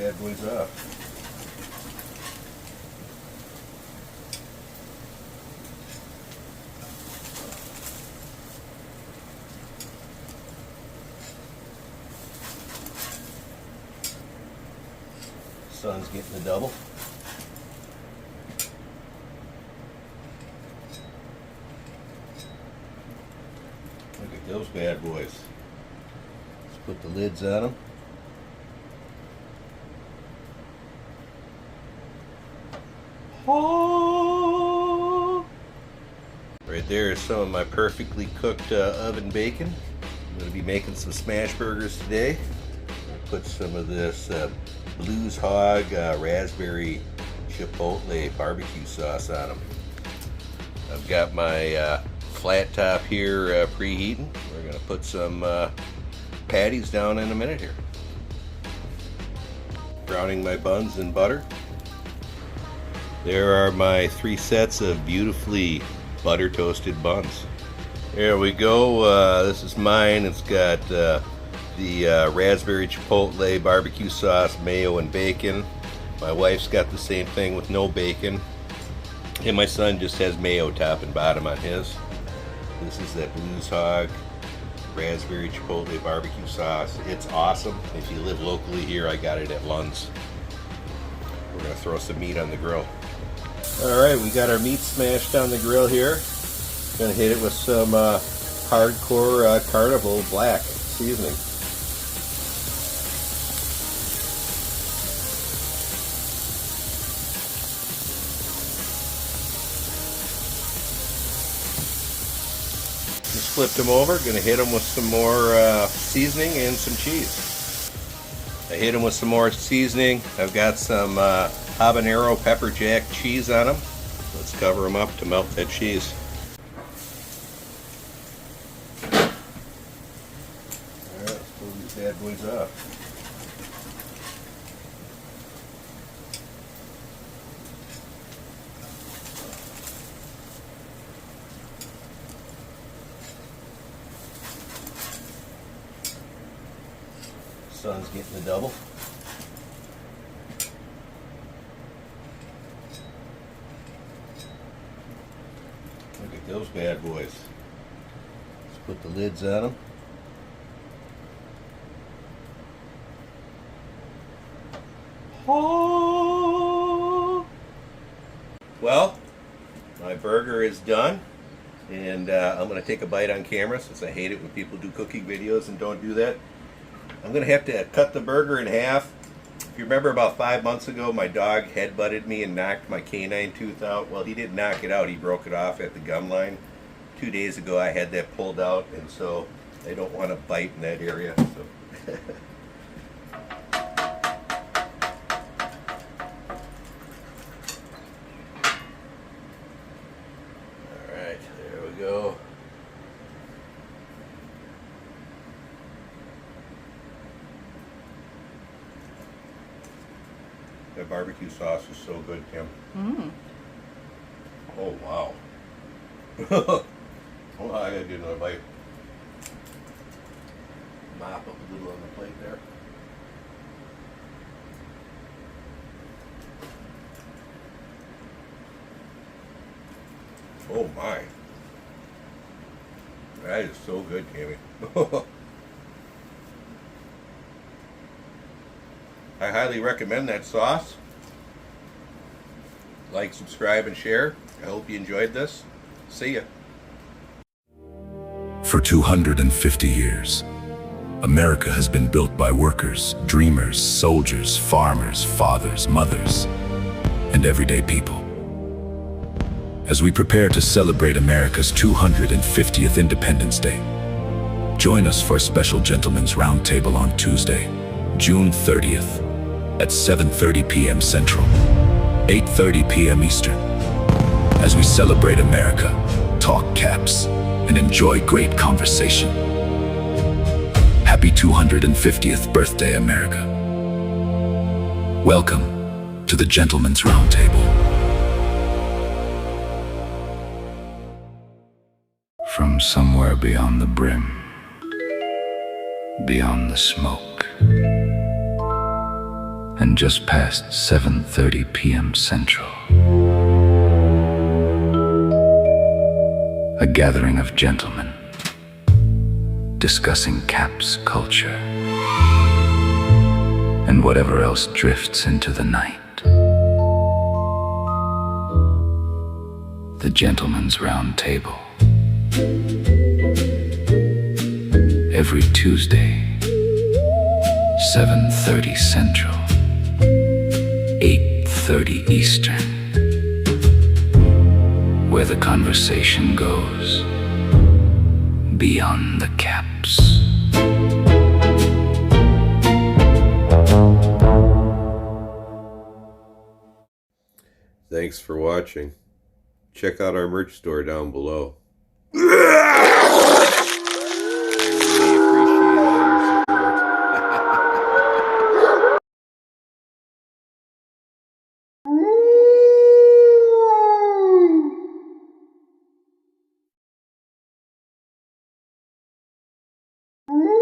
bad boys off. Sun's getting the double. Look at those bad boys. Let's put the lids on them. Oh! Right there is some of my perfectly cooked oven bacon. I'm going to be making some Smashburgers today. Put some of this Blues Hog raspberry Chipotle barbecue sauce on them. I've got my flat top here preheating. We're going to put some patties down in a minute here. Browning my buns in butter. There are my 3 sets of beautifully butter toasted buns. There we go. This is mine. It's got the raspberry chipotle barbecue sauce, mayo, and bacon. My wife's got the same thing with no bacon. And my son just has mayo top and bottom on his. This is that Blues Hog raspberry chipotle barbecue sauce. It's awesome. If you live locally here, I got it at Lund's. We're going to throw some meat on the grill. Alright, we got our meat smashed on the grill here. Gonna hit it with some hardcore Carnivore black seasoning. Just flipped them over. Gonna hit them with some more seasoning and some cheese. I hit them with some more seasoning. I've got some Habanero pepper jack cheese on them. Let's cover them up to melt that cheese. Alright, let's pull these bad boys off. Sun's getting the double. Look at those bad boys. Let's put the lids on them. Oh! Well, my burger is done, and I'm going to take a bite on camera since I hate it when people do cooking videos and don't do that. I'm going to have to cut the burger in half. If you remember about 5 months ago, my dog head-butted me and knocked my canine tooth out. Well, he didn't knock it out. He broke it off at the gum line. 2 days ago, I had that pulled out, and so I don't want to bite in that area. So. All right, there we go. That barbecue sauce is so good, Kim. Mm. Oh, wow. Oh, I gotta get another bite. Mop up a little on the plate there. Oh my. That is so good, Kimmy. I highly recommend that sauce. Like, subscribe, and share. I hope you enjoyed this. See ya. For 250 years, America has been built by workers, dreamers, soldiers, farmers, fathers, mothers, and everyday people. As we prepare to celebrate America's 250th Independence Day, join us for a special Gentlemen's Roundtable on Tuesday, June 30th at 7:30 p.m. Central, 8:30 p.m. Eastern, as we celebrate America, talk caps, and enjoy great conversation. Happy 250th birthday, America. Welcome to the Gentlemen's Roundtable. From somewhere beyond the brim, beyond the smoke, and just past 7:30 p.m. Central. A gathering of gentlemen discussing Caps culture and whatever else drifts into the night. The Gentleman's Round Table. Every Tuesday, 7:30 Central, 8:30 Eastern, where the conversation goes beyond the Caps. Thanks for watching. Check out our merch store down below. I really appreciate all your support.